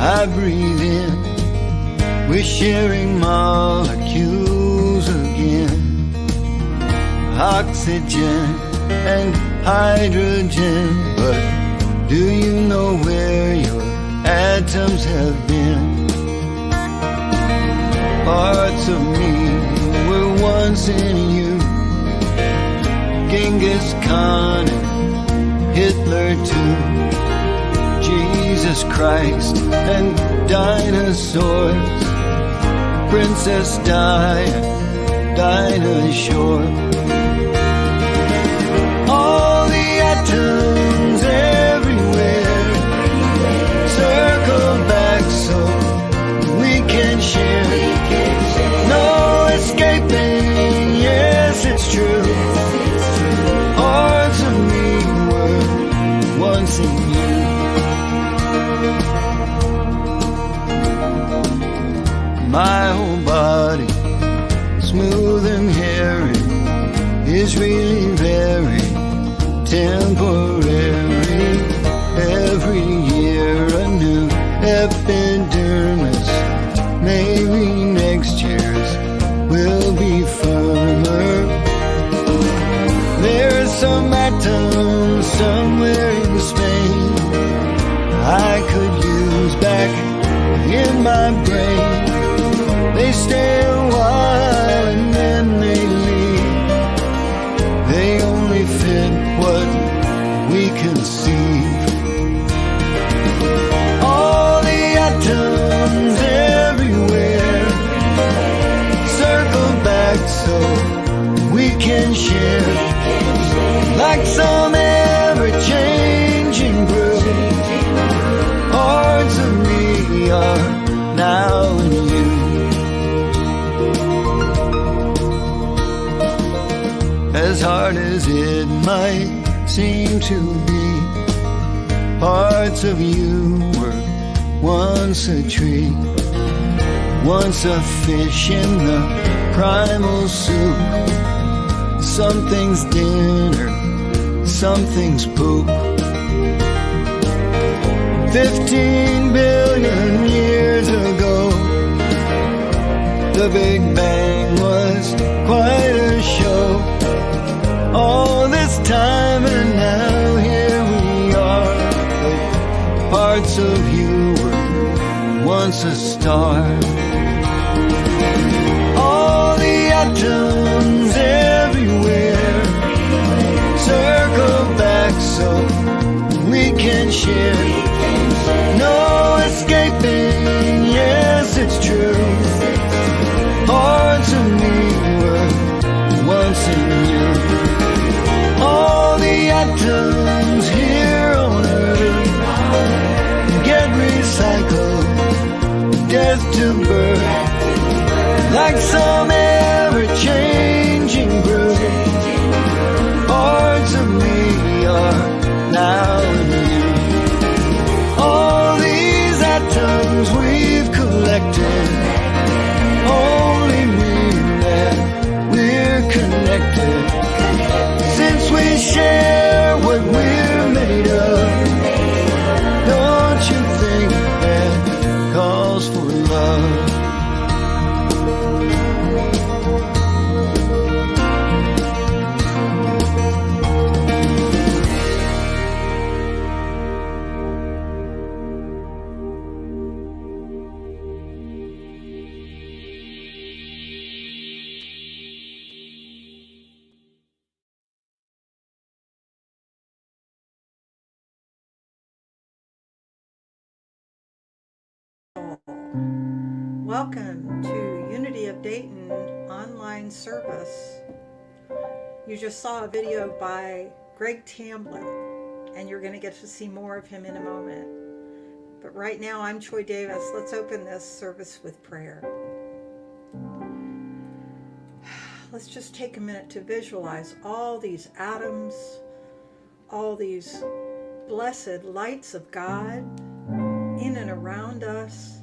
I breathe in, we're sharing molecules again. Oxygen and hydrogen, but do you know where your atoms have been? Parts of me were once in you, Genghis Khan and Hitler too, Jesus Christ and dinosaurs, Princess Di, Dinah Shore. All the atoms everywhere circle back so we can share. No escaping, yes it's true. Parts of me were once in you. My whole body, smooth and hairy, is really very temporary. Every year a new epidermis, maybe next year's will be firmer. There's some atom somewhere in Spain I could use back in my brain. They stay a while and then they leave. They only fit what we conceive. All the atoms everywhere circle back so we can share. Like some ever-changing brew, parts of me are now in you. As hard as it might seem to be, parts of you were once a tree, once a fish in the primal soup. Something's dinner, something's poop. 15 billion years ago, the Big Bang was quite a show. All this time and now here we are. But parts of you were once a star. All the atoms everywhere circle back so we can share. No escaping, yes it's true. Parts of me were once in you. All the atoms here on earth get recycled, death to birth. Like some ever-changing brew, parts of me are now in you. All these atoms we've collected only mean that we're connected. Since we share what we're made of, don't you think that calls for love? Welcome to Unity of Dayton online service. You just saw a video by Greg Tamblyn, and you're going to get to see more of him in a moment. But right now, I'm Troy Davis. Let's open this service with prayer. Let's just take a minute to visualize all these atoms, all these blessed lights of God in and around us,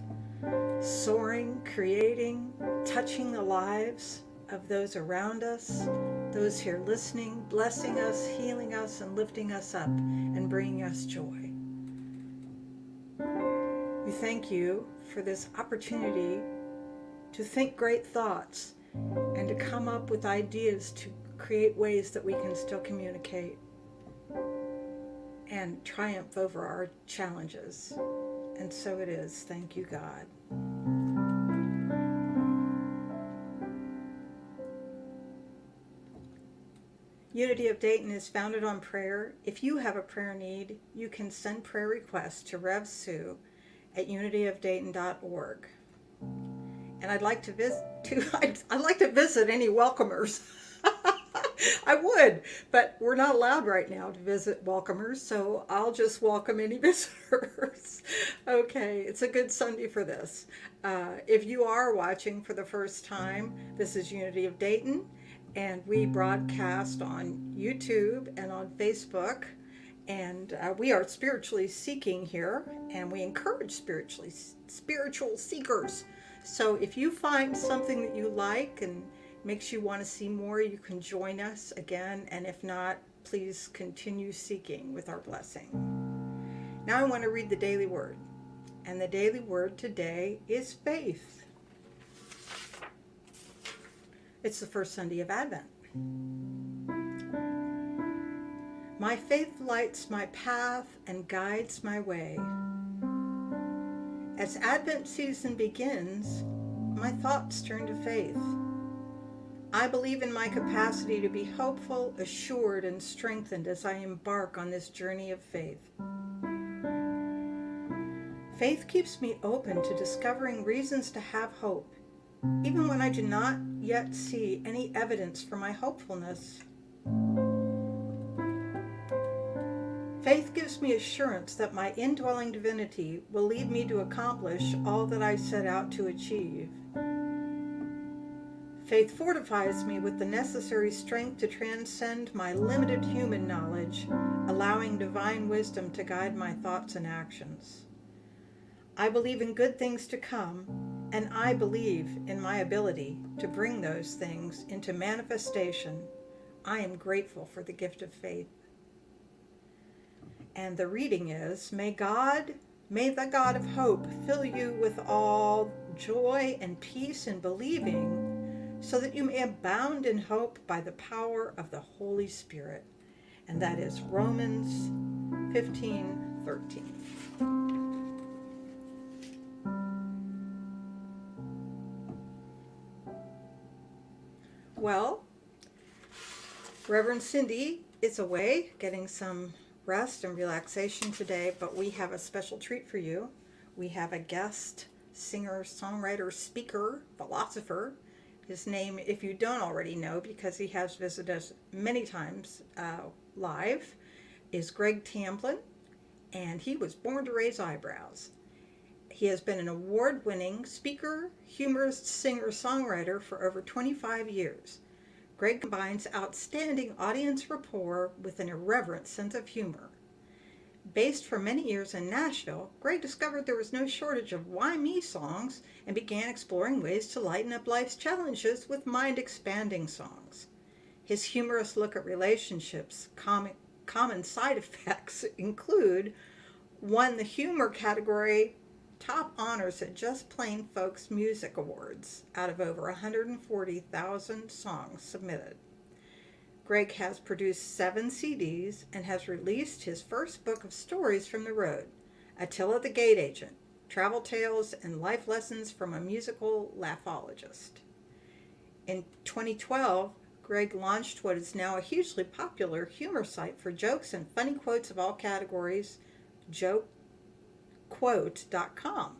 soaring, creating, touching the lives of those around us, those here listening, blessing us, healing us, and lifting us up and bringing us joy. We thank you for this opportunity to think great thoughts and to come up with ideas to create ways that we can still communicate and triumph over our challenges. And so it is. Thank you, God. Unity of Dayton is founded on prayer. If you have a prayer need, you can send prayer requests to Rev Sue at unityofdayton.org. And I'd like to visit any welcomers. I would, but we're not allowed right now to visit welcomers, so I'll just welcome any visitors. Okay, it's a good Sunday for this. If you are watching for the first time, this is Unity of Dayton, and we broadcast on YouTube and on Facebook, and we are spiritually seeking here, and we encourage spiritual seekers. So if you find something that you like and makes you want to see more, you can join us again, and if not, please continue seeking with our blessing. Now I want to read the daily word, and the daily word today is faith. It's the first Sunday of Advent. My faith lights my path and guides my way. As Advent season begins, my thoughts turn to faith. I believe in my capacity to be hopeful, assured, and strengthened as I embark on this journey of faith. Faith keeps me open to discovering reasons to have hope, even when I do not yet see any evidence for my hopefulness. Faith gives me assurance that my indwelling divinity will lead me to accomplish all that I set out to achieve. Faith fortifies me with the necessary strength to transcend my limited human knowledge, allowing divine wisdom to guide my thoughts and actions. I believe in good things to come, and I believe in my ability to bring those things into manifestation. I am grateful for the gift of faith. And the reading is, May the God of hope fill you with all joy and peace in believing, so that you may abound in hope by the power of the Holy Spirit. And that is Romans 15:13. Well, Reverend Cindy is away getting some rest and relaxation today, but we have a special treat for you. We have a guest singer, songwriter, speaker, philosopher. His name, if you don't already know, because he has visited us many times live, is Greg Tamblyn, and he was born to raise eyebrows. He has been an award-winning speaker, humorist, singer, songwriter for over 25 years. Greg combines outstanding audience rapport with an irreverent sense of humor. Based for many years in Nashville, Greg discovered there was no shortage of Why Me songs and began exploring ways to lighten up life's challenges with mind-expanding songs. His humorous look at relationships, common side effects include won the humor category top honors at Just Plain Folks Music Awards out of over 140,000 songs submitted. Greg has produced 7 CDs and has released his first book of stories from the road, Attila the Gate Agent, Travel Tales and Life Lessons from a Musical Laughologist. In 2012, Greg launched what is now a hugely popular humor site for jokes and funny quotes of all categories, jokequote.com.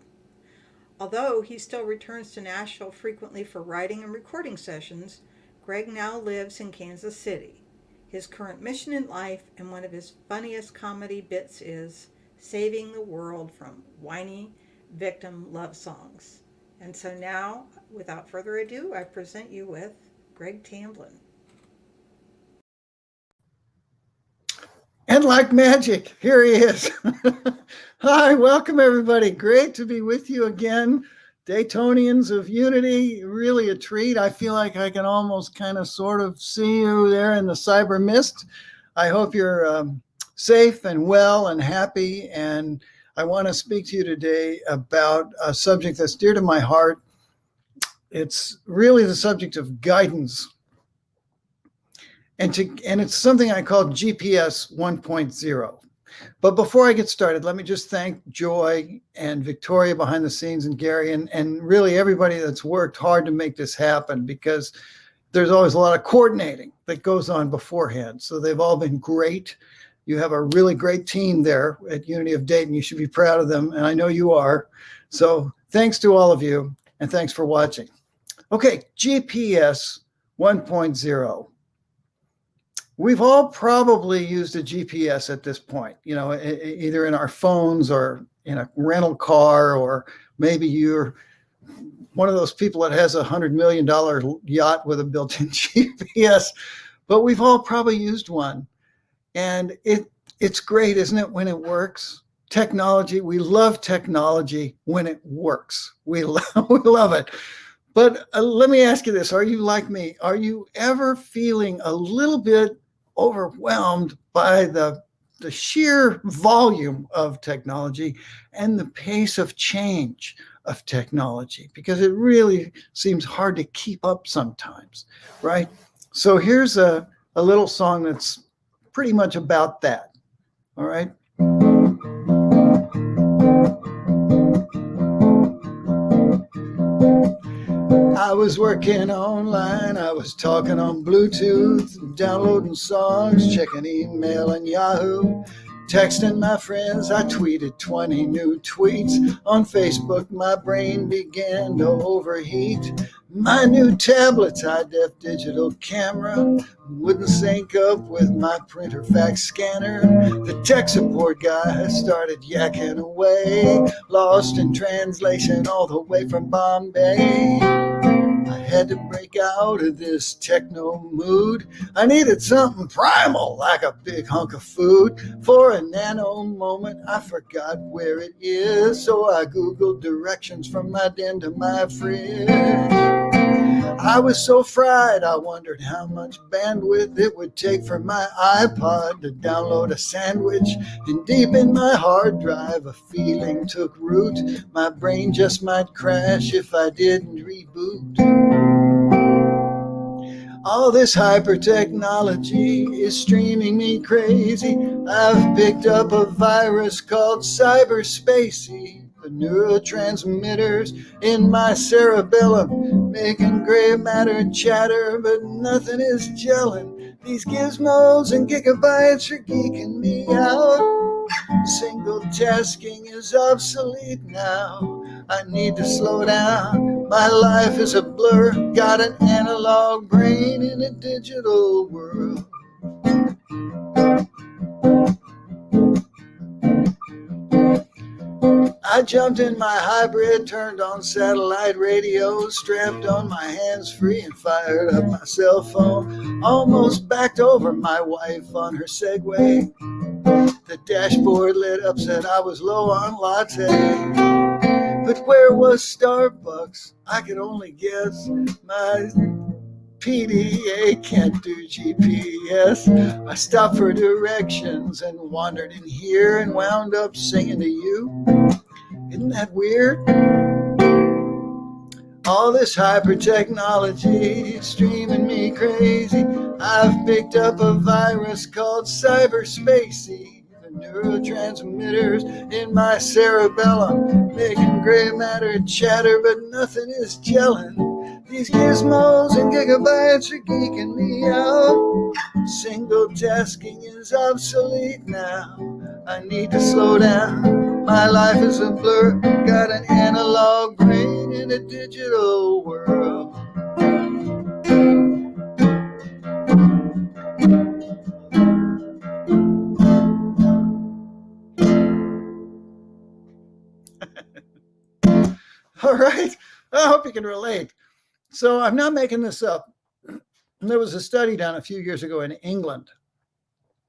Although he still returns to Nashville frequently for writing and recording sessions, Greg now lives in Kansas City. His current mission in life and one of his funniest comedy bits is saving the world from whiny victim love songs. And so now, without further ado, I present you with Greg Tamblyn. And like magic, here he is. Hi, welcome everybody. Great to be with you again. Daytonians of Unity, really a treat. I feel like I can almost kind of sort of see you there in the cyber mist. I hope you're safe and well and happy. And I want to speak to you today about a subject that's dear to my heart. It's really the subject of guidance. And it's something I call G.P.S. 1.0. But before I get started, let me just thank Joy and Victoria behind the scenes and Gary and really everybody that's worked hard to make this happen, because there's always a lot of coordinating that goes on beforehand. So they've all been great. You have a really great team there at Unity of Dayton. You should be proud of them, and I know you are. So thanks to all of you, and thanks for watching. Okay, GPS 1.0. We've all probably used a GPS at this point, either in our phones or in a rental car, or maybe you're one of those people that has $100 million yacht with a built-in GPS, but we've all probably used one. And it's great, isn't it, when it works? Technology, we love technology when it works. We love it. But let me ask you this. Are you like me? Are you ever feeling a little bit overwhelmed by the sheer volume of technology and the pace of change of technology? Because it really seems hard to keep up sometimes, right? So here's a little song that's pretty much about that, all right? I was working online, I was talking on Bluetooth, downloading songs, checking email and Yahoo, texting my friends, I tweeted 20 new tweets. On Facebook, my brain began to overheat. My new tablet's high-def digital camera wouldn't sync up with my printer fax scanner. The tech support guy started yakking away, lost in translation all the way from Bombay. I had to break out of this techno mood. I needed something primal, like a big hunk of food. For a nano moment, I forgot where it is, so I Googled directions from my den to my fridge. I was so fried, I wondered how much bandwidth it would take for my iPod to download a sandwich. And deep in my hard drive, a feeling took root. My brain just might crash if I didn't reboot. All this hyper technology is streaming me crazy. I've picked up a virus called cyberspacey. The neurotransmitters in my cerebellum making gray matter chatter, but nothing is gelling. These gizmos and gigabytes are geeking me out. Single tasking is obsolete now. I need to slow down. My life is a blur. Got an analog brain in a digital world. I jumped in my hybrid, turned on satellite radio, strapped on my hands-free and fired up my cell phone. Almost backed over my wife on her Segway. The dashboard lit up, said I was low on latte. But where was Starbucks? I could only guess. My PDA can't do GPS. I stopped for directions and wandered in here and wound up singing to you. Isn't that weird? All this hyper technology is streaming me crazy. I've picked up a virus called cyberspacey. The neurotransmitters in my cerebellum making gray matter chatter, but nothing is gelling. These gizmos and gigabytes are geeking me out. Single tasking is obsolete now. I need to slow down. My life is a blur. Got an analog brain in a digital world. All right. I hope you can relate. So I'm not making this up. There was a study done a few years ago in England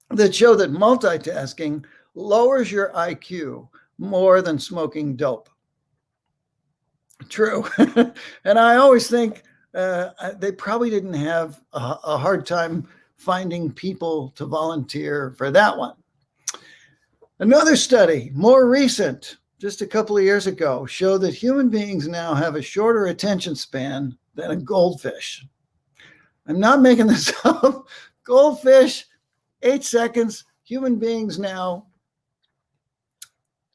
that showed that multitasking lowers your IQ more than smoking dope. True. And I always think they probably didn't have a hard time finding people to volunteer for that one. Another study, more recent, just a couple of years ago, showed that human beings now have a shorter attention span than a goldfish. I'm not making this up. Goldfish, 8 seconds. Human beings now,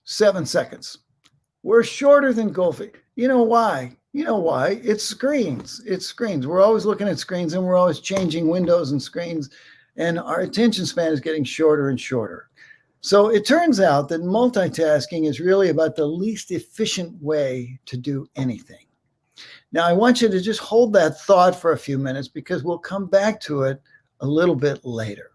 7 seconds. We're shorter than goldfish. You know why? You know why? It's screens. It's screens. We're always looking at screens and we're always changing windows and screens, and our attention span is getting shorter and shorter. So it turns out that multitasking is really about the least efficient way to do anything. Now, I want you to just hold that thought for a few minutes because we'll come back to it a little bit later.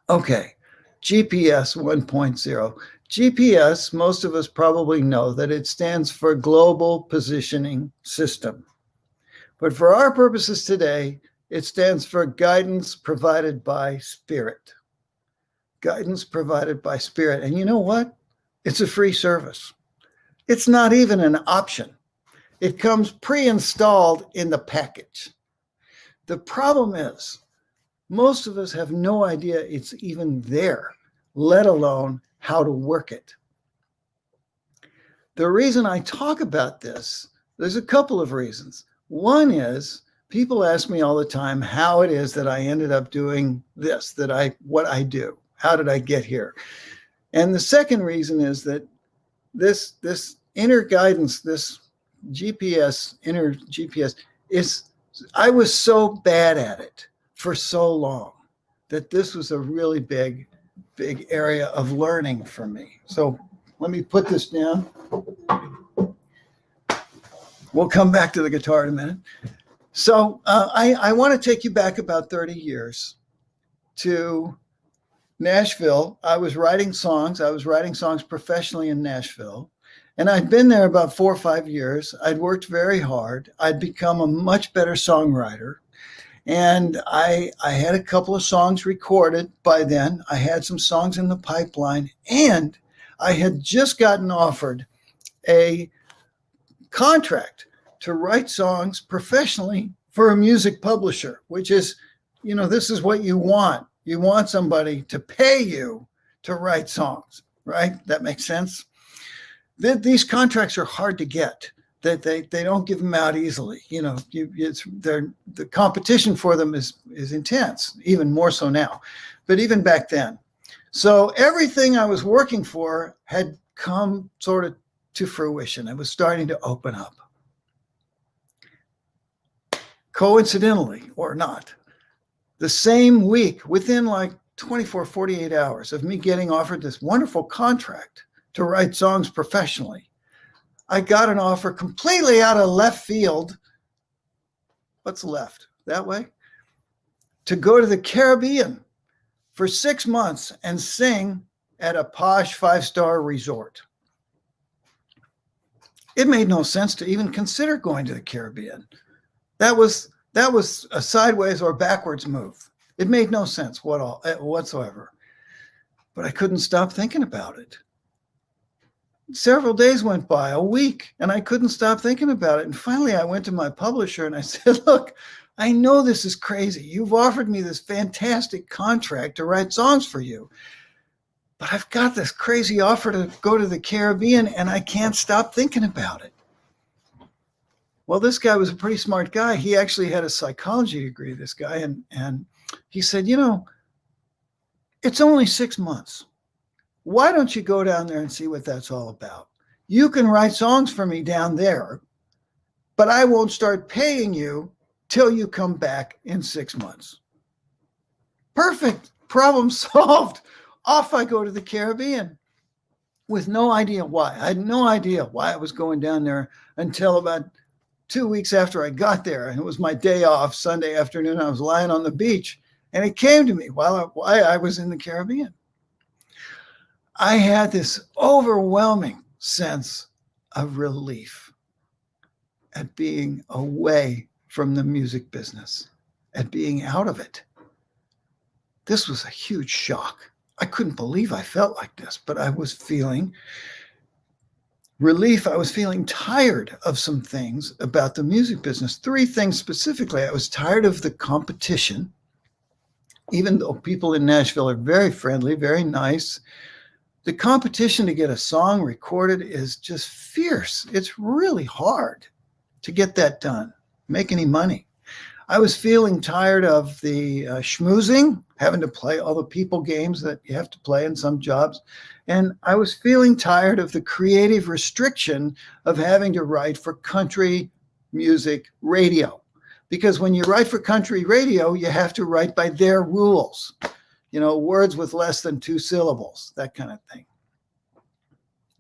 Okay, G.P.S. 1.0. G.P.S., most of us probably know that it stands for Global Positioning System. But for our purposes today, it stands for Guidance Provided by Spirit. Guidance provided by Spirit. And you know what? It's a free service. It's not even an option. It comes pre-installed in the package. The problem is, most of us have no idea it's even there, let alone how to work it. The reason I talk about this, there's a couple of reasons. One is people ask me all the time how it is that I ended up doing this, what I do. How did I get here? And the second reason is that this inner guidance, this G.P.S., inner G.P.S. I was so bad at it for so long that this was a really big area of learning for me. So let me put this down. We'll come back to the guitar in a minute. So I want to take you back about 30 years to Nashville. I was writing songs professionally in Nashville. And I'd been there about 4 or 5 years. I'd worked very hard. I'd become a much better songwriter. And I had a couple of songs recorded by then. I had some songs in the pipeline. And I had just gotten offered a contract to write songs professionally for a music publisher, which is, this is what you want. You want somebody to pay you to write songs, right? That makes sense? These contracts are hard to get. They don't give them out easily. The competition for them is intense, even more so now, but even back then. So everything I was working for had come sort of to fruition. It was starting to open up. Coincidentally or not, the same week, within like 24, 48 hours of me getting offered this wonderful contract to write songs professionally, I got an offer completely out of left field. What's left? That way? To go to the Caribbean for 6 months and sing at a posh 5-star resort. It made no sense to even consider going to the Caribbean. That was a sideways or backwards move. It made no sense whatsoever. But I couldn't stop thinking about it. Several days went by, a week, and I couldn't stop thinking about it. And finally, I went to my publisher and I said, look, I know this is crazy. You've offered me this fantastic contract to write songs for you. But I've got this crazy offer to go to the Caribbean and I can't stop thinking about it. Well, this guy was a pretty smart guy. He actually had a psychology degree, this guy. And he said, it's only 6 months. Why don't you go down there and see what that's all about? You can write songs for me down there, but I won't start paying you till you come back in 6 months. Perfect. Problem solved. Off I go to the Caribbean with no idea why. I had no idea why I was going down there until about 2 weeks after I got there. And it was my day off, Sunday afternoon. I was lying on the beach and it came to me why I was in the Caribbean. I had this overwhelming sense of relief at being away from the music business, at being out of it. This was a huge shock. I couldn't believe I felt like this, but I was feeling relief. I was feeling tired of some things about the music business. 3 things specifically. I was tired of the competition, even though people in Nashville are very friendly, very nice. the competition to get a song recorded is just fierce. It's really hard to get that done, make any money. I was feeling tired of the schmoozing, having to play all the people games that you have to play in some jobs. And I was feeling tired of the creative restriction of having to write for country music radio. Because when you write for country radio, you have to write by their rules, words with less than 2 syllables, that kind of thing.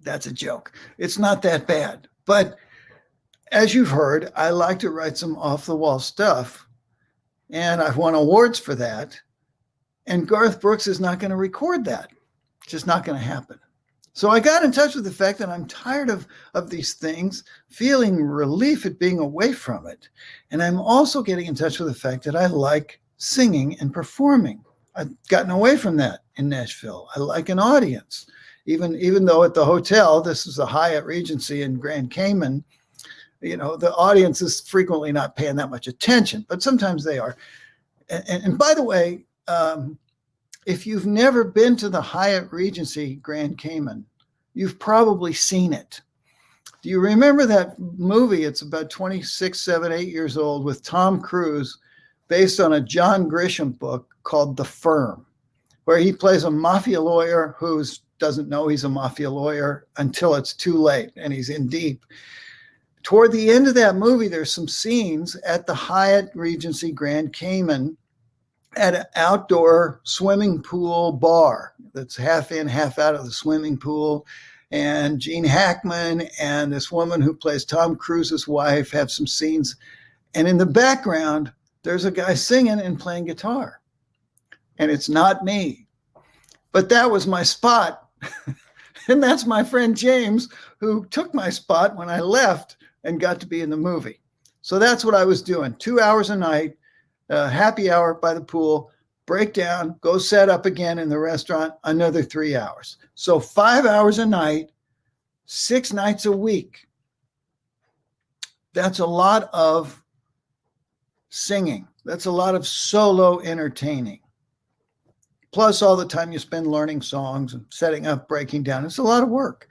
That's a joke. It's not that bad. But as you've heard, I like to write some off-the-wall stuff, and I've won awards for that. And Garth Brooks is not going to record that. It's just not going to happen. So I got in touch with the fact that I'm tired of these things, feeling relief at being away from it. And I'm also getting in touch with the fact that I like singing and performing. I've gotten away from that in Nashville. I like an audience. Even though at the hotel, this is the Hyatt Regency in Grand Cayman, the audience is frequently not paying that much attention, but sometimes they are. And by the way, if you've never been to the Hyatt Regency Grand Cayman, you've probably seen it. Do you remember that movie? It's about 26, 7, 8 years old with Tom Cruise, based on a John Grisham book called The Firm, where he plays a mafia lawyer who doesn't know he's a mafia lawyer until it's too late and he's in deep. Toward the end of that movie, there's some scenes at the Hyatt Regency Grand Cayman at an outdoor swimming pool bar that's half in, half out of the swimming pool. And Gene Hackman and this woman who plays Tom Cruise's wife have some scenes. And in the background, there's a guy singing and playing guitar. And it's not me. But that was my spot. And that's my friend James, who took my spot when I left and got to be in the movie. So that's what I was doing. 2 hours a night, happy hour by the pool, break down, go set up again in the restaurant, another 3 hours. So 5 hours a night, 6 nights a week. That's a lot of singing. That's a lot of solo entertaining. Plus all the time you spend learning songs and setting up, breaking down. It's a lot of work.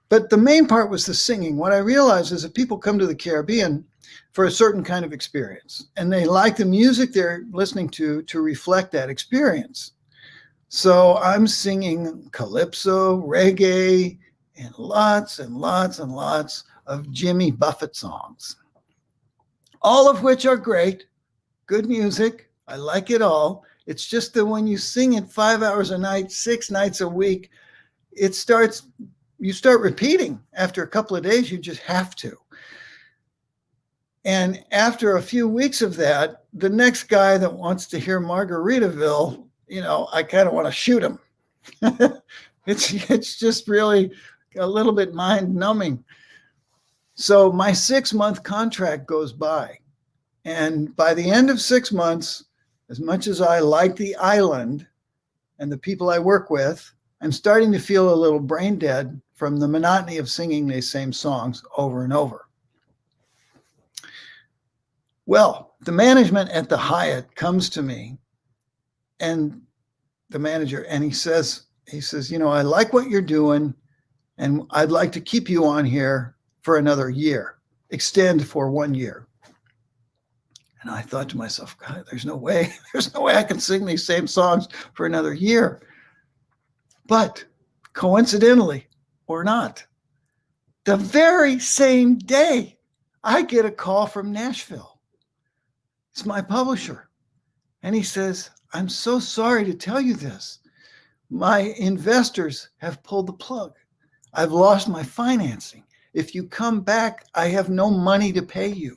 But the main part was the singing. What I realized is that people come to the Caribbean for a certain kind of experience, and they like the music they're listening to reflect that experience. So I'm singing calypso, reggae, and lots and lots and lots of Jimmy Buffett songs, all of which are great, good music. I like it all. It's just that when you sing it 5 hours a night, 6 nights a week, you start repeating. After a couple of days, you just have to. And after a few weeks of that, the next guy that wants to hear Margaritaville, I kind of want to shoot him. It's just really a little bit mind numbing. So my 6-month contract goes by. And by the end of 6 months, as much as I like the island and the people I work with, I'm starting to feel a little brain dead from the monotony of singing these same songs over and over. Well, the management at the Hyatt comes to me, and the manager, and he says, I like what you're doing, and I'd like to keep you on here for another year, extend for 1 year. And I thought to myself, God, there's no way I can sing these same songs for another year. But coincidentally or not, the very same day, I get a call from Nashville. It's my publisher. And he says, I'm so sorry to tell you this. My investors have pulled the plug. I've lost my financing. If you come back, I have no money to pay you.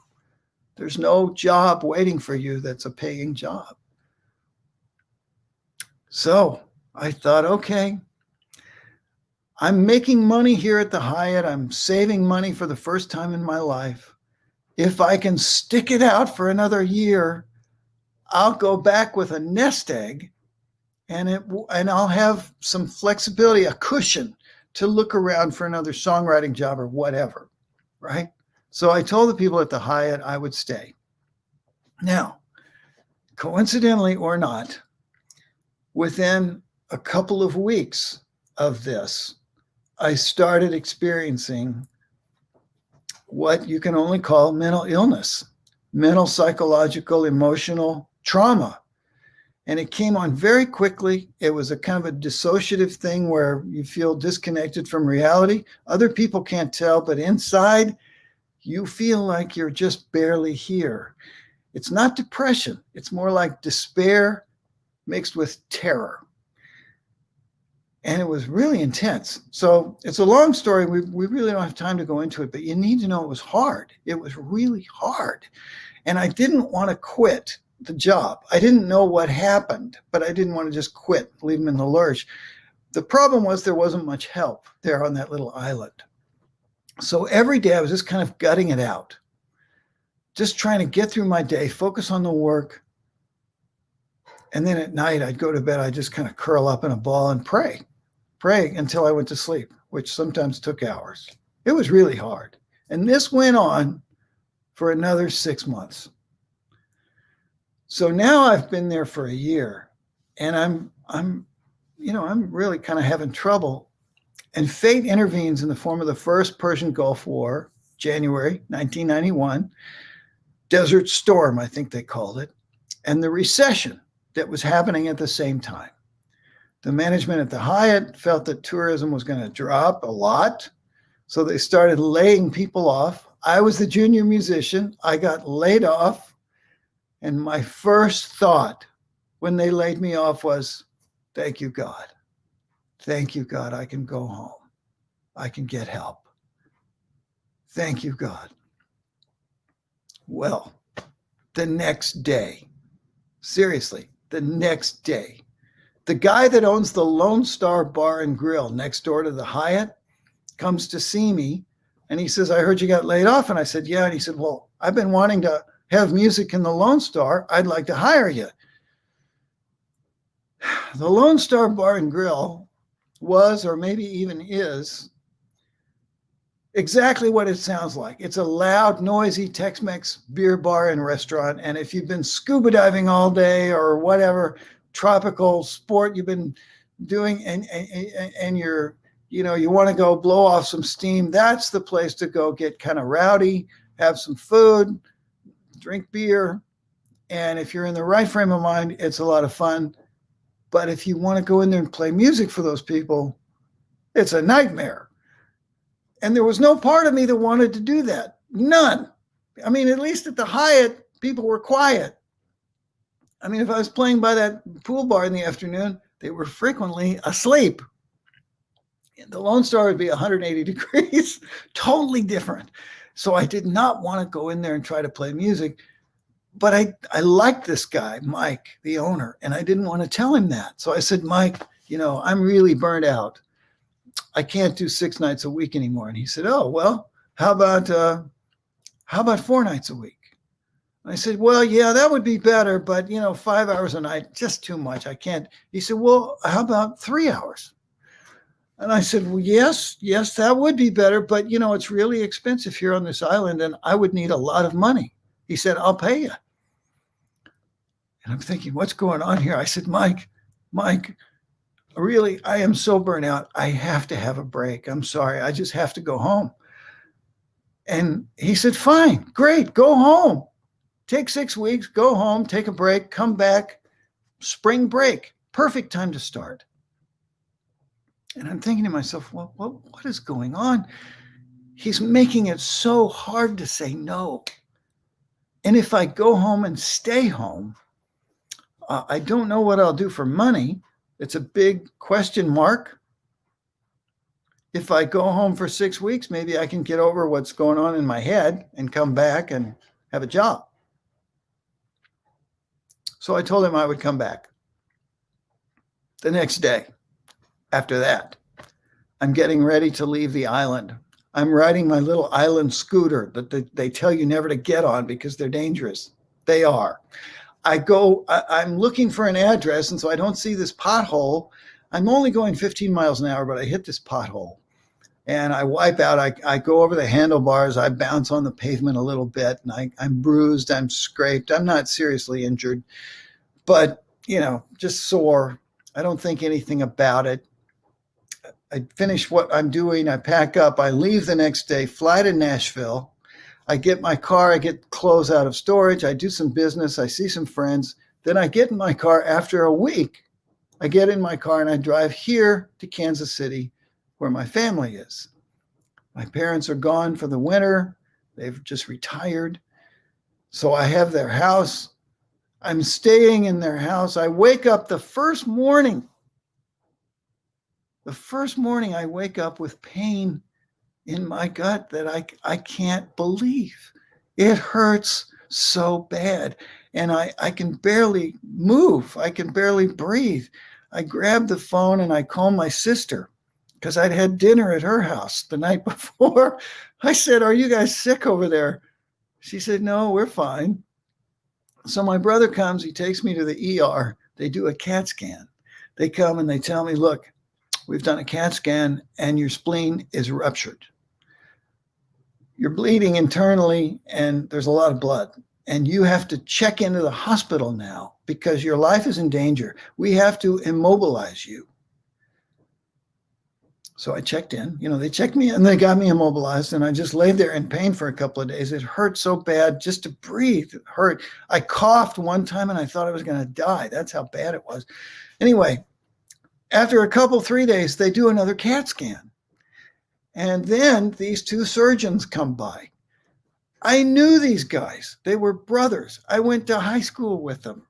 There's no job waiting for you that's a paying job. So I thought, okay, I'm making money here at the Hyatt. I'm saving money for the first time in my life. If I can stick it out for another year, I'll go back with a nest egg, and I'll have some flexibility, a cushion to look around for another songwriting job or whatever, right? So I told the people at the Hyatt I would stay. Now, coincidentally or not, within a couple of weeks of this, I started experiencing what you can only call mental illness, mental, psychological, emotional trauma. And it came on very quickly. It was a kind of a dissociative thing where you feel disconnected from reality. Other people can't tell, but inside, you feel like you're just barely here. It's not depression. It's more like despair mixed with terror. And it was really intense. So it's a long story. We really don't have time to go into it, but you need to know it was hard. It was really hard. And I didn't want to quit the job. I didn't know what happened, but I didn't want to just quit, leave them in the lurch. The problem was there wasn't much help there on that little island. So every day I was just kind of gutting it out, just trying to get through my day, focus on the work. And then at night I'd go to bed, I'd just kind of curl up in a ball and pray until I went to sleep, which sometimes took hours. It was really hard. And this went on for another 6 months. So now I've been there for a year, and I'm really kind of having trouble. And fate intervenes in the form of the first Persian Gulf War, January 1991, Desert Storm, I think they called it, and the recession that was happening at the same time. The management at the Hyatt felt that tourism was going to drop a lot, so they started laying people off. I was the junior musician. I got laid off. And my first thought when they laid me off was, thank you, God. Thank you, God, I can go home. I can get help. Thank you, God. Well, the next day, seriously, the next day, the guy that owns the Lone Star Bar and Grill next door to the Hyatt comes to see me, and he says, I heard you got laid off. And I said, yeah. And he said, well, I've been wanting to have music in the Lone Star. I'd like to hire you. The Lone Star Bar and Grill was, or maybe even is, exactly what it sounds like. It's a loud, noisy Tex-Mex beer bar and restaurant. And if you've been scuba diving all day or whatever tropical sport you've been doing, and you're, you want to go blow off some steam, that's the place to go get kind of rowdy, have some food, drink beer. And if you're in the right frame of mind, it's a lot of fun. But if you want to go in there and play music for those people, it's a nightmare. And there was no part of me that wanted to do that. None. I mean, at least at the Hyatt, people were quiet. I mean, if I was playing by that pool bar in the afternoon, they were frequently asleep. The Lone Star would be 180 degrees, totally different. So I did not want to go in there and try to play music. But I liked this guy, Mike, the owner, and I didn't want to tell him that. So I said, Mike, I'm really burned out. I can't do 6 nights a week anymore. And he said, oh, well, how about 4 nights a week? And I said, well, yeah, that would be better. But, 5 hours a night, just too much. I can't. He said, well, how about 3 hours? And I said, well, yes, that would be better. But, it's really expensive here on this island, and I would need a lot of money. He said, I'll pay you. And I'm thinking, what's going on here? I said, Mike, really, I am so burnt out. I have to have a break. I'm sorry. I just have to go home. And he said, fine, great, go home. Take 6 weeks, go home, take a break, come back, spring break. Perfect time to start. And I'm thinking to myself, well, what is going on? He's making it so hard to say no. And if I go home and stay home, I don't know what I'll do for money. It's a big question mark. If I go home for 6 weeks, maybe I can get over what's going on in my head and come back and have a job. So I told him I would come back. The next day, after that, I'm getting ready to leave the island. I'm riding my little island scooter that they tell you never to get on because they're dangerous. They are. I'm looking for an address, and so I don't see this pothole. I'm only going 15 miles an hour, but I hit this pothole. And I wipe out. I go over the handlebars. I bounce on the pavement a little bit, and I'm bruised. I'm scraped. I'm not seriously injured, but, just sore. I don't think anything about it. I finish what I'm doing. I pack up. I leave the next day, fly to Nashville. I get my car. I get clothes out of storage. I do some business. I see some friends. Then I get in my car after a week. I get in my car and I drive here to Kansas City where my family is. My parents are gone for the winter. They've just retired. So I have their house. I'm staying in their house. I wake up the first morning. I wake up with pain in my gut that I can't believe. It hurts so bad. And I can barely move. I can barely breathe. I grab the phone and I call my sister because I'd had dinner at her house the night before. I said, "Are you guys sick over there?" She said, "No, we're fine." So my brother comes, he takes me to the ER. They do a CAT scan. They come and they tell me, "Look, we've done a CAT scan and your spleen is ruptured. You're bleeding internally and there's a lot of blood. And you have to check into the hospital now because your life is in danger. We have to immobilize you." So I checked in. They checked me and they got me immobilized. And I just laid there in pain for a couple of days. It hurt so bad just to breathe. It hurt. I coughed one time and I thought I was going to die. That's how bad it was. Anyway, after a couple, 3 days, they do another CAT scan. And then these two surgeons come by. I knew these guys. They were brothers. I went to high school with them.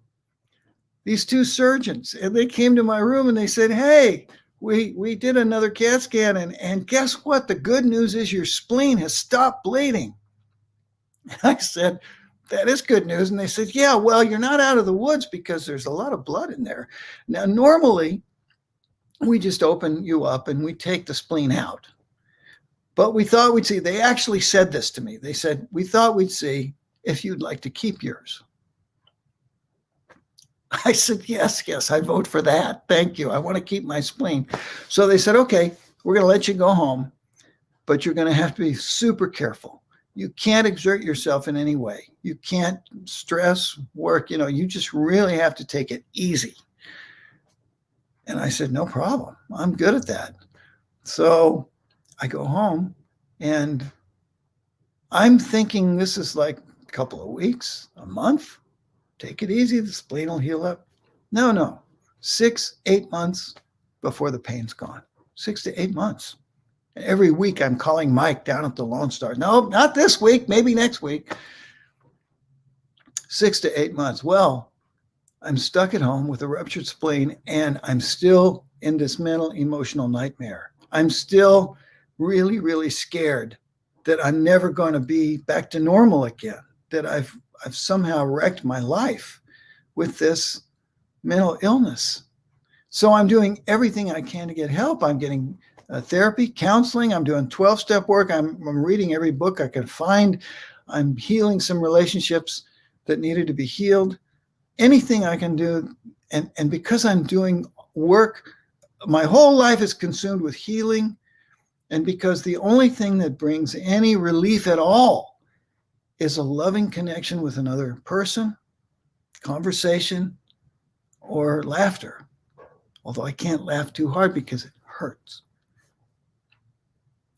These two surgeons, and they came to my room and they said, "Hey, we did another CAT scan, and guess what? The good news is your spleen has stopped bleeding." I said, "That is good news." And they said, "Yeah, well, you're not out of the woods because there's a lot of blood in there. Now, normally, we just open you up and we take the spleen out. But we thought we'd see," they actually said this to me. They said, "We thought we'd see if you'd like to keep yours." I said, yes, I vote for that. Thank you. I want to keep my spleen. So they said, "Okay, we're going to let you go home, but you're going to have to be super careful. You can't exert yourself in any way. You can't stress, work. You just really have to take it easy." And I said, "No problem. I'm good at that." So I go home and I'm thinking this is like a couple of weeks, a month. Take it easy. The spleen will heal up. No. 6, 8 months before the pain's gone. 6 to 8 months. And every week I'm calling Mike down at the Lone Star. "No, not this week. Maybe next week." 6 to 8 months. Well, I'm stuck at home with a ruptured spleen and I'm still in this mental, emotional nightmare. I'm still really, really scared that I'm never going to be back to normal again, that I've somehow wrecked my life with this mental illness. So I'm doing everything I can to get help. I'm getting therapy, counseling. I'm doing 12-step work. I'm reading every book I can find. I'm healing some relationships that needed to be healed. Anything I can do. And because I'm doing work, my whole life is consumed with healing. And because the only thing that brings any relief at all is a loving connection with another person, conversation, or laughter. Although I can't laugh too hard because it hurts.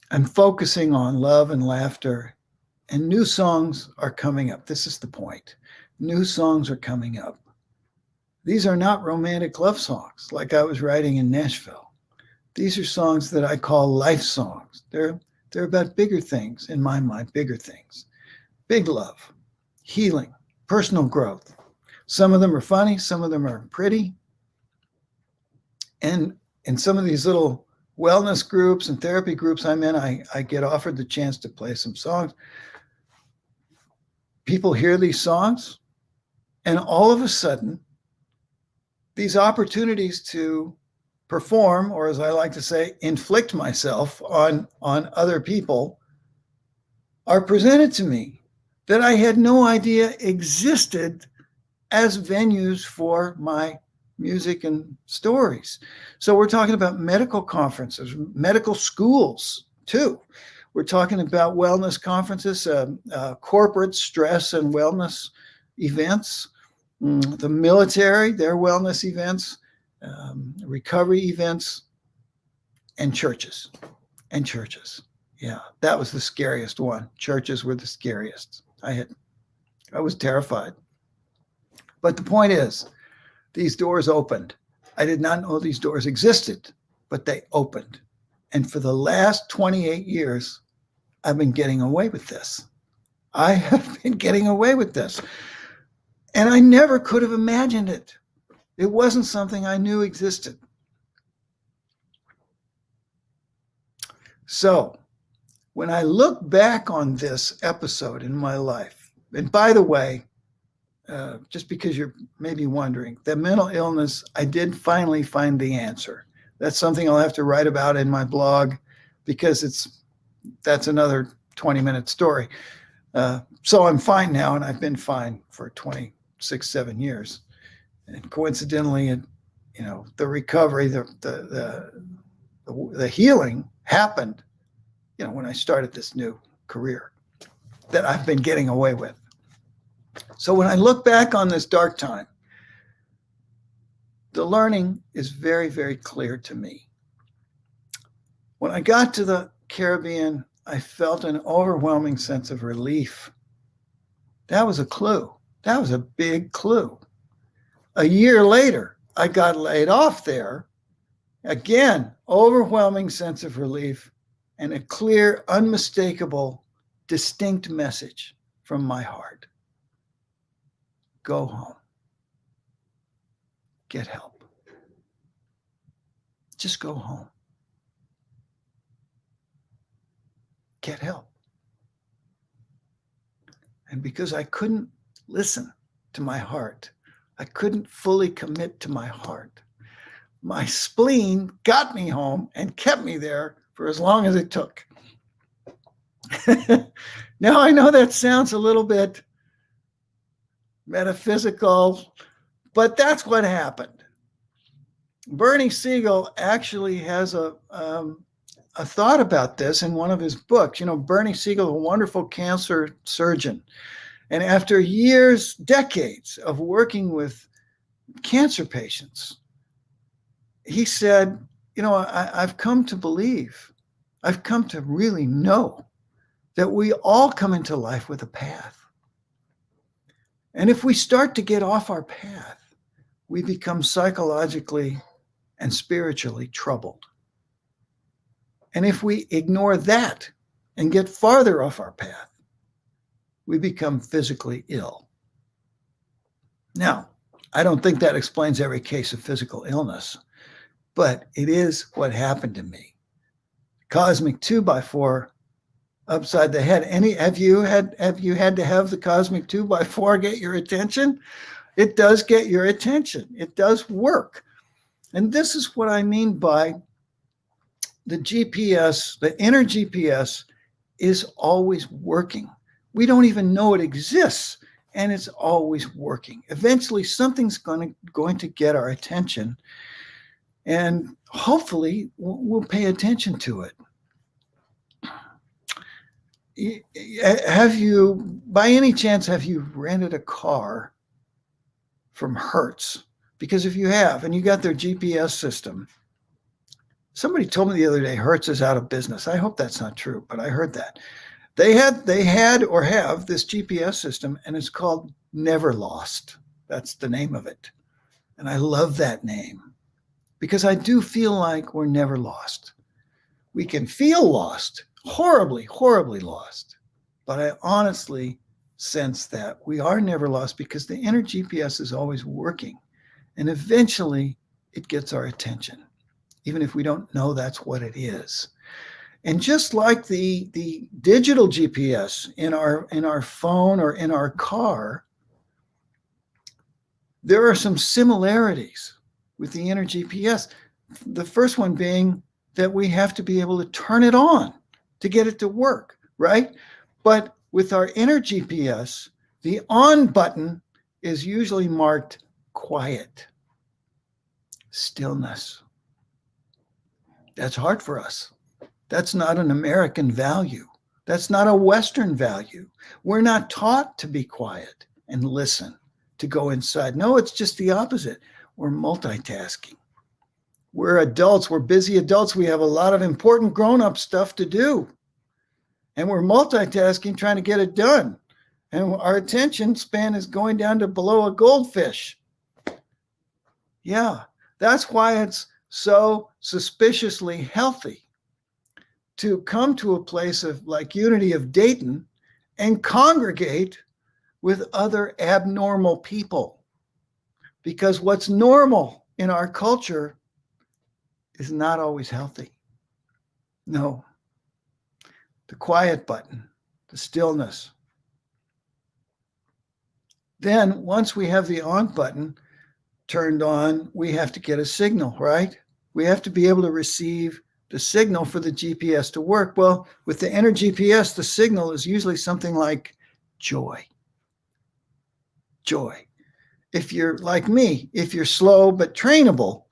I'm focusing on love and laughter, and new songs are coming up. This is the point. New songs are coming up. These are not romantic love songs like I was writing in Nashville. These are songs that I call life songs. They're about bigger things, in my mind, bigger things. Big love, healing, personal growth. Some of them are funny, some of them are pretty. And in some of these little wellness groups and therapy groups I'm in, I get offered the chance to play some songs. People hear these songs, and all of a sudden, these opportunities to perform, or as I like to say, inflict myself on other people, are presented to me that I had no idea existed as venues for my music and stories. So we're talking about medical conferences, medical schools too. We're talking about wellness conferences, corporate stress and wellness events, the military, their wellness events, recovery events. and churches. And churches. Yeah, that was the scariest one. Churches were the scariest. I was terrified. But the point is, these doors opened. I did not know these doors existed, but they opened. And for the last 28 years, I've been getting away with this. I have been getting away with this. And I never could have imagined it. It wasn't something I knew existed. So when I look back on this episode in my life, and by the way, just because you're maybe wondering, the mental illness, I did finally find the answer. That's something I'll have to write about in my blog because that's another 20-minute story. So I'm fine now, and I've been fine for 26, 7 years. And coincidentally, the recovery, the healing happened, when I started this new career that I've been getting away with. So when I look back on this dark time, the learning is very, very clear to me. When I got to the Caribbean, I felt an overwhelming sense of relief. That was a clue. That was a big clue. A year later, I got laid off there. Again, overwhelming sense of relief and a clear, unmistakable, distinct message from my heart. Go home. Get help. Just go home. Get help. And because I couldn't listen to my heart, I couldn't fully commit to my heart, my spleen got me home and kept me there for as long as it took. Now I know that sounds a little bit metaphysical, but that's what happened. Bernie Siegel actually has a thought about this in one of his books. Bernie Siegel, a wonderful cancer surgeon. And after years, decades of working with cancer patients, he said, I've come to believe, I've come to really know that we all come into life with a path. And if we start to get off our path, we become psychologically and spiritually troubled. And if we ignore that and get farther off our path, we become physically ill. Now, I don't think that explains every case of physical illness, but it is what happened to me. Cosmic 2x4 upside the head. Have you had to have the cosmic 2x4 get your attention? It does get your attention. It does work. And this is what I mean by the G.P.S., the inner G.P.S. is always working. We don't even know it exists, and it's always working. Eventually, something's going to get our attention, and hopefully, we'll pay attention to it. By any chance, have you rented a car from Hertz? Because if you have, and you got their GPS system, somebody told me the other day Hertz is out of business. I hope that's not true, but I heard that. They had or have this GPS system, and it's called Never Lost. That's the name of it. And I love that name because I do feel like we're never lost. We can feel lost, horribly, horribly lost. But I honestly sense that we are never lost because the inner GPS is always working. And eventually it gets our attention, even if we don't know that's what it is. And just like the digital GPS in our phone or in our car, there are some similarities with the inner GPS. The first one being that we have to be able to turn it on to get it to work, right? But with our inner GPS, the on button is usually marked quiet, stillness. That's hard for us. That's not an American value. That's not a Western value. We're not taught to be quiet and listen, to go inside. No, it's just the opposite. We're multitasking. We're adults. We're busy adults. We have a lot of important grown-up stuff to do. And we're multitasking, trying to get it done. And our attention span is going down to below a goldfish. Yeah, that's why it's so suspiciously healthy to come to a place of like Unity of Dayton and congregate with other abnormal people. Because what's normal in our culture is not always healthy. No. The quiet button, the stillness. Then once we have the on button turned on, we have to get a signal, right? We have to be able to receive the signal for the GPS to work. Well, with the inner GPS, the signal is usually something like joy. Joy. If you're like me, if you're slow but trainable,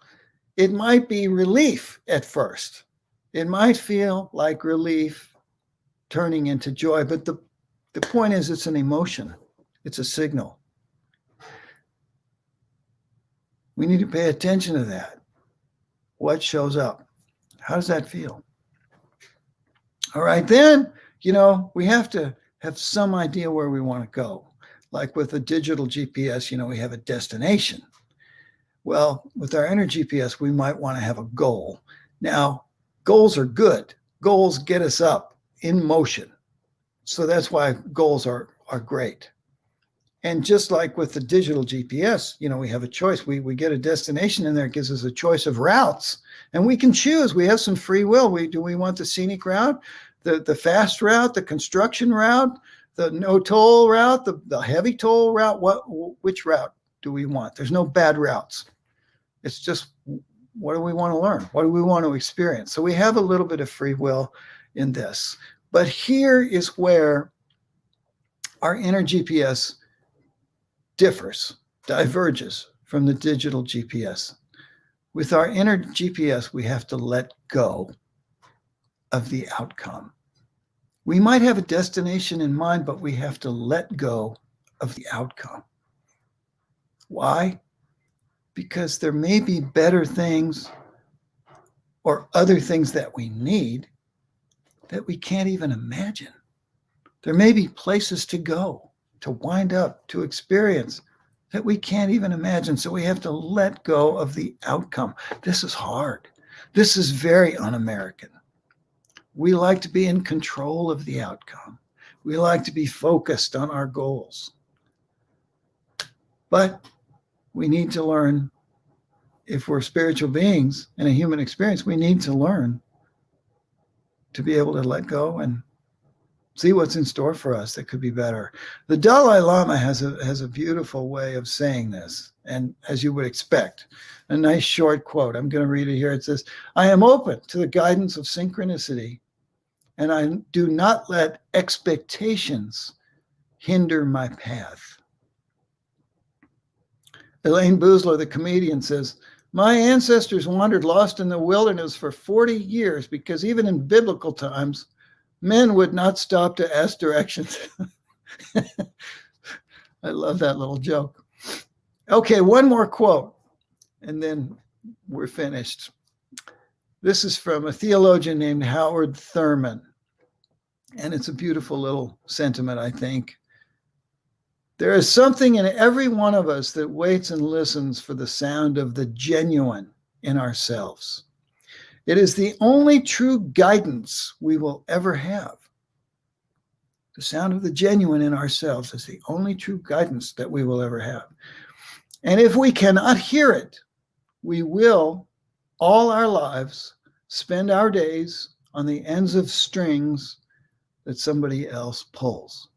it might be relief at first. It might feel like relief turning into joy, but the point is it's an emotion. It's a signal. We need to pay attention to that. What shows up? How does that feel? All right, then, we have to have some idea where we want to go. Like with a digital GPS, we have a destination. Well, with our inner GPS, we might want to have a goal. Now, goals are good. Goals get us up in motion. So that's why goals are great. And just like with the digital GPS, we have a choice. We get a destination in there. It gives us a choice of routes. And we can choose. We have some free will. Do we want the scenic route, the fast route, the construction route, the no toll route, the heavy toll route? Which route do we want? There's no bad routes. It's just, what do we want to learn? What do we want to experience? So we have a little bit of free will in this. But here is where our inner GPS diverges from the digital GPS. With our inner GPS, we have to let go of the outcome. We might have a destination in mind, but we have to let go of the outcome. Why? Because there may be better things or other things that we need that we can't even imagine. There may be places to go, to wind up, to experience that we can't even imagine. So we have to let go of the outcome. This is hard. This is very un-American. We like to be in control of the outcome. We like to be focused on our goals. But we need to learn, if we're spiritual beings in a human experience, we need to learn to be able to let go and see what's in store for us that could be better. The Dalai Lama has a beautiful way of saying this, and as you would expect, a nice short quote. I'm going to read it here. It says, "I am open to the guidance of synchronicity, and I do not let expectations hinder my path." Elaine Boozler, the comedian, says, "My ancestors wandered lost in the wilderness for 40 years because even in biblical times, men would not stop to ask directions." I love that little joke. Okay, one more quote, and then we're finished. This is from a theologian named Howard Thurman, and it's a beautiful little sentiment, I think. "There is something in every one of us that waits and listens for the sound of the genuine in ourselves. It is the only true guidance we will ever have. The sound of the genuine in ourselves is the only true guidance that we will ever have. And if we cannot hear it, we will, all our lives, spend our days on the ends of strings that somebody else pulls."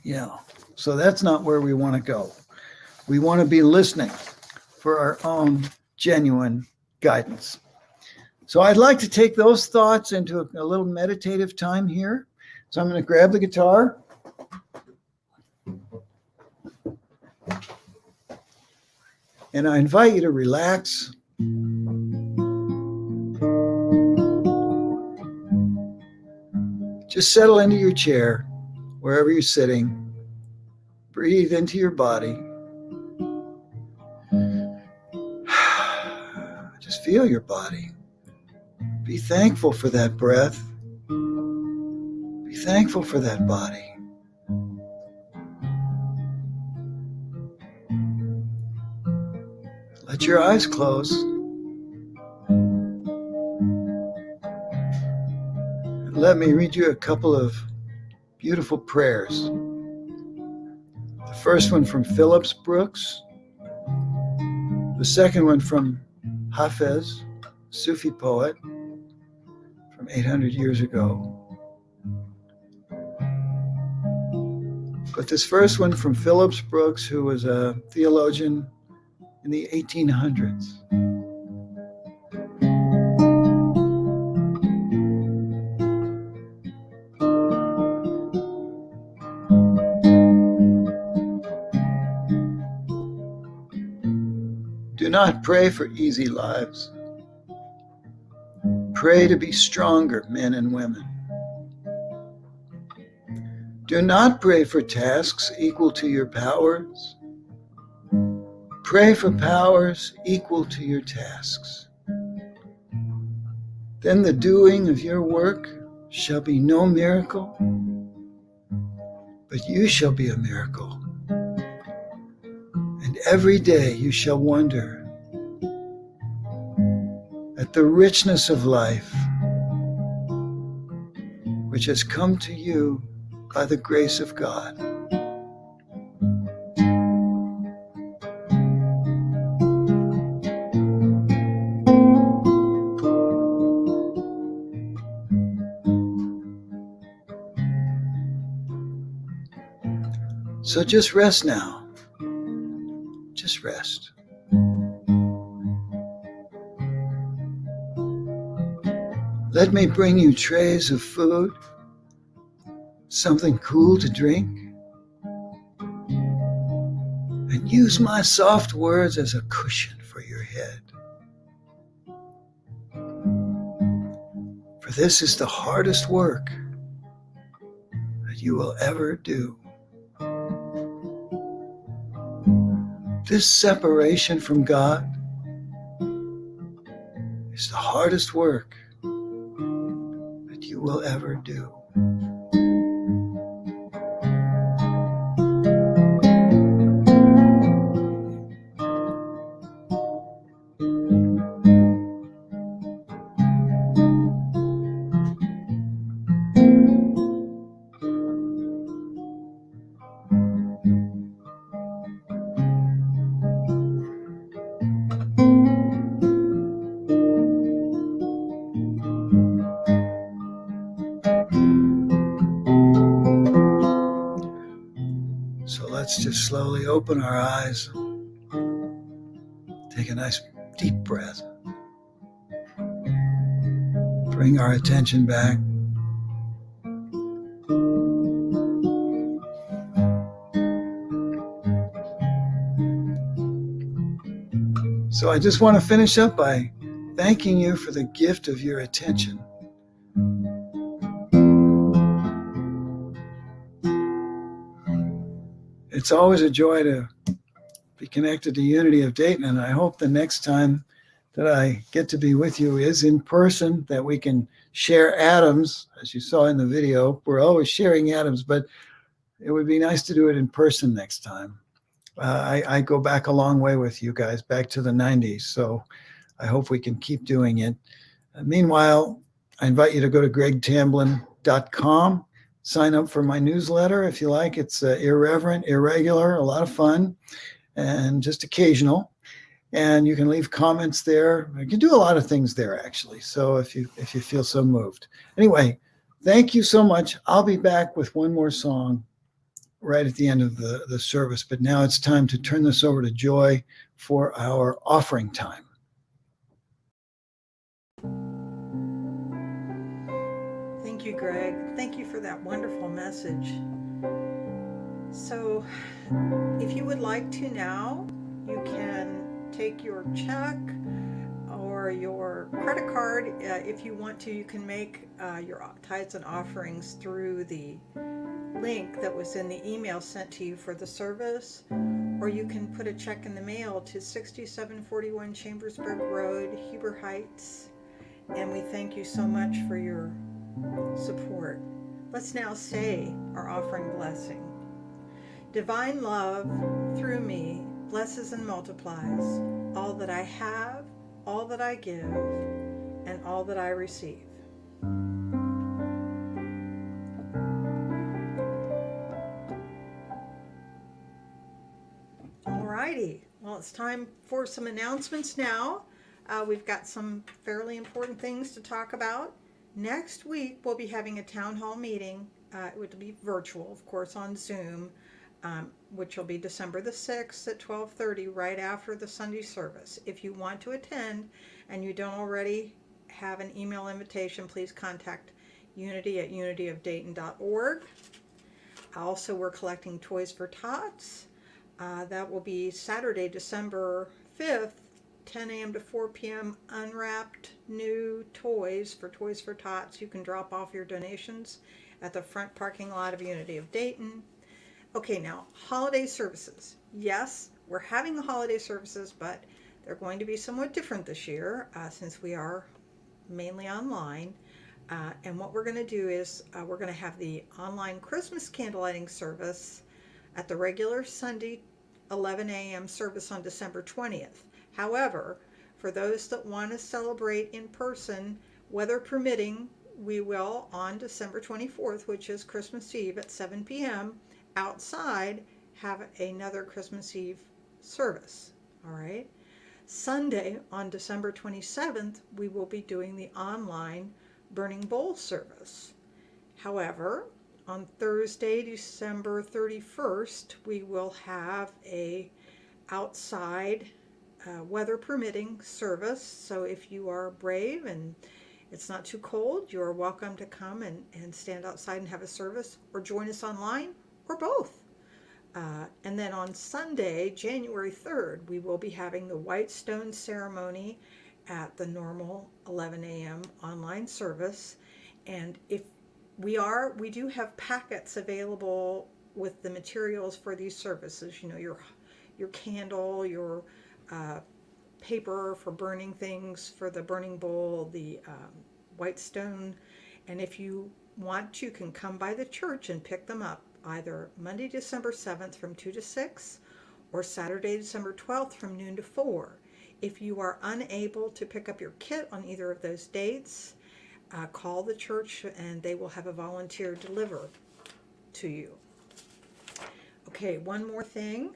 Yeah, so that's not where we want to go. We want to be listening for our own genuine guidance. So I'd like to take those thoughts into a little meditative time here. So I'm going to grab the guitar. And I invite you to relax. Just settle into your chair, wherever you're sitting. Breathe into your body. feel your body. Be thankful for that breath. Be thankful for that body. Let your eyes close. And let me read you a couple of beautiful prayers. The first one from Phillips Brooks. The second one from Hafez, Sufi poet from 800 years ago. But this first one from Phillips Brooks, who was a theologian in the 1800s. Do not pray for easy lives. Pray to be stronger men and women. Do not pray for tasks equal to your powers. Pray for powers equal to your tasks. Then the doing of your work shall be no miracle, but you shall be a miracle. And every day you shall wonder at the richness of life, which has come to you by the grace of God. So just rest now. Just rest. Let me bring you trays of food, something cool to drink, and use my soft words as a cushion for your head. For this is the hardest work that you will ever do. This separation from God is the hardest work that you will ever do. So let's just slowly open our eyes. Take a nice deep breath. Bring our attention back. So I just want to finish up by thanking you for the gift of your attention. It's always a joy to be connected to Unity of Dayton, and I hope the next time that I get to be with you is in person, that we can share atoms, as you saw in the video. We're always sharing atoms, but it would be nice to do it in person next time. I go back a long way with you guys, back to the 90s, so I hope we can keep doing it. Meanwhile, I invite you to go to gregtamblyn.com. Sign up for my newsletter if you like. It's irreverent, irregular, a lot of fun, and just occasional. And you can leave comments there. You can do a lot of things there, actually. So if you feel so moved. Anyway, thank you so much. I'll be back with one more song right at the end of the service. But now it's time to turn this over to Joy for our offering time. Thank you, Greg. Thank you for that wonderful message. So if you would like to now, you can take your check or your credit card. If you want to, you can make your tithes and offerings through the link that was in the email sent to you for the service, or you can put a check in the mail to 6741 Chambersburg Road, Heber Heights. And we thank you so much for your support. Let's now say our offering blessing. Divine love, through me, blesses and multiplies all that I have, all that I give, and all that I receive. Alrighty, well, it's time for some announcements now. We've got some fairly important things to talk about. Next week, we'll be having a town hall meeting. It would be virtual, of course, on Zoom, which will be December the 6th at 12:30, right after the Sunday service. If you want to attend and you don't already have an email invitation, please contact unity@unityofdayton.org. Also, we're collecting Toys for Tots. That will be Saturday, December 5th, 10 a.m. to 4 p.m. Unwrapped new toys for Toys for Tots. You can drop off your donations at the front parking lot of Unity of Dayton. Okay, now, holiday services. Yes, we're having the holiday services, but they're going to be somewhat different this year since we are mainly online. And what we're going to do is we're going to have the online Christmas candlelighting service at the regular Sunday 11 a.m. service on December 20th. However, for those that want to celebrate in person, weather permitting, we will on December 24th, which is Christmas Eve at 7 p.m., outside have another Christmas Eve service. All right. Sunday on December 27th, we will be doing the online Burning Bowl service. However, on Thursday, December 31st, we will have a outside weather permitting service. So if you are brave and it's not too cold, you are welcome to come and stand outside and have a service, or join us online, or both. And then on Sunday, January 3rd, we will be having the White Stone ceremony at the normal 11 a.m. online service. And if we do have packets available with the materials for these services, you know, your candle, your paper for burning things for the burning bowl, the white stone. And if you want, you can come by the church and pick them up either Monday, December 7th from 2 to 6 or Saturday, December 12th from noon to 4. If you are unable to pick up your kit on either of those dates, call the church and they will have a volunteer deliver to you. Okay, one more thing.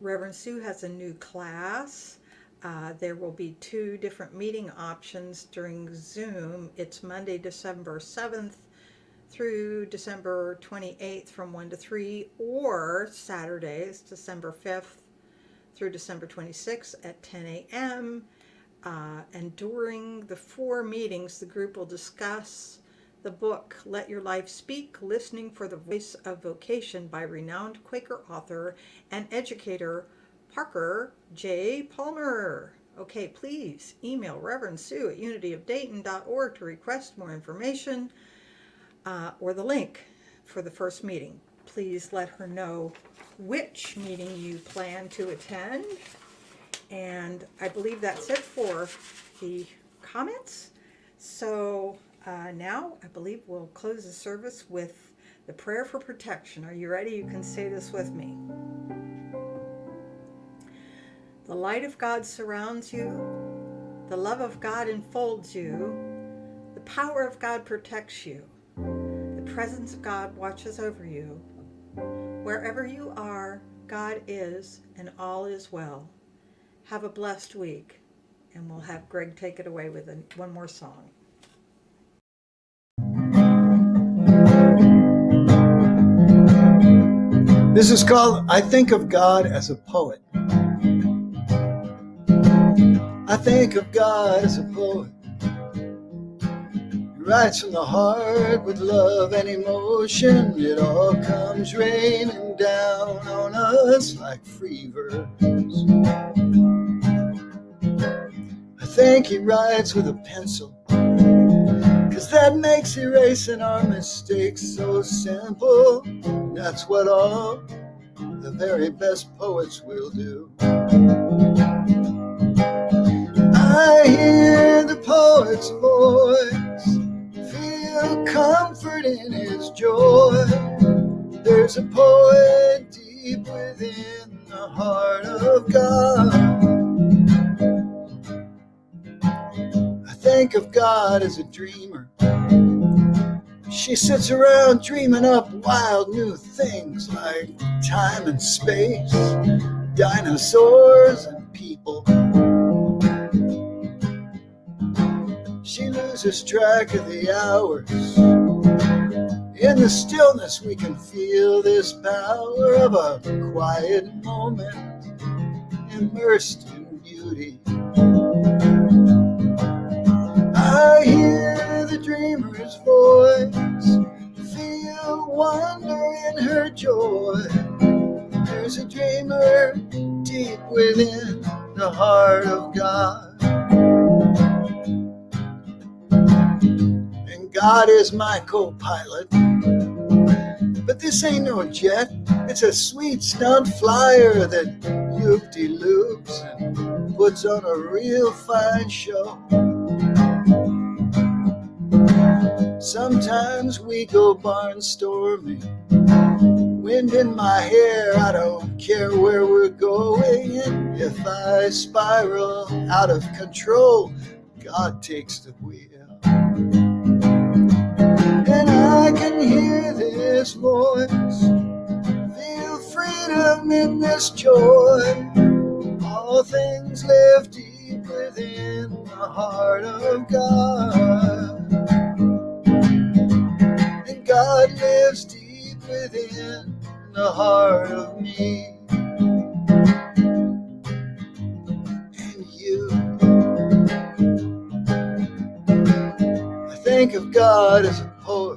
Reverend Sue has a new class. There will be 2 different meeting options during Zoom. It's Monday, December 7th through December 28th from 1 to 3, or Saturdays, December 5th through December 26th at 10 a.m. And during the 4 meetings, the group will discuss the book, Let Your Life Speak, Listening for the Voice of Vocation by renowned Quaker author and educator Parker J. Palmer. Okay, please email Reverend Sue at unityofdayton.org to request more information or the link for the first meeting. Please let her know which meeting you plan to attend. And I believe that's it for the comments. So now I believe we'll close the service with the prayer for protection. Are you ready? You can say this with me. The light of God surrounds you. The love of God enfolds you. The power of God protects you. The presence of God watches over you. Wherever you are, God is, and all is well. Have a blessed week. And we'll have Greg take it away with one more song. This is called I Think of God as a Poet. I think of God as a poet. He writes from the heart with love and emotion. It all comes raining down on us like free verse. I think he writes with a pencil, 'cause that makes erasing our mistakes so simple. And that's what all the very best poets will do. I hear the poet's voice, feel comfort in his joy. There's a poet deep within the heart of God. I think of God as a dreamer. She sits around dreaming up wild new things like time and space, dinosaurs and people. She loses track of the hours. In the stillness we can feel this power of a quiet moment immersed in beauty. I hear the dreamer's voice, feel wonder in her joy. There's a dreamer deep within the heart of God. And God is my co-pilot. But this ain't no jet, it's a sweet stunt flyer that loop-de-loops and puts on a real fine show. Sometimes we go barnstorming, wind in my hair, I don't care where we're going. And if I spiral out of control, God takes the wheel. And I can hear this voice, feel freedom in this joy. All things live deep within the heart of God. And God lives deep within the heart of me. And you. I think of God as a poet.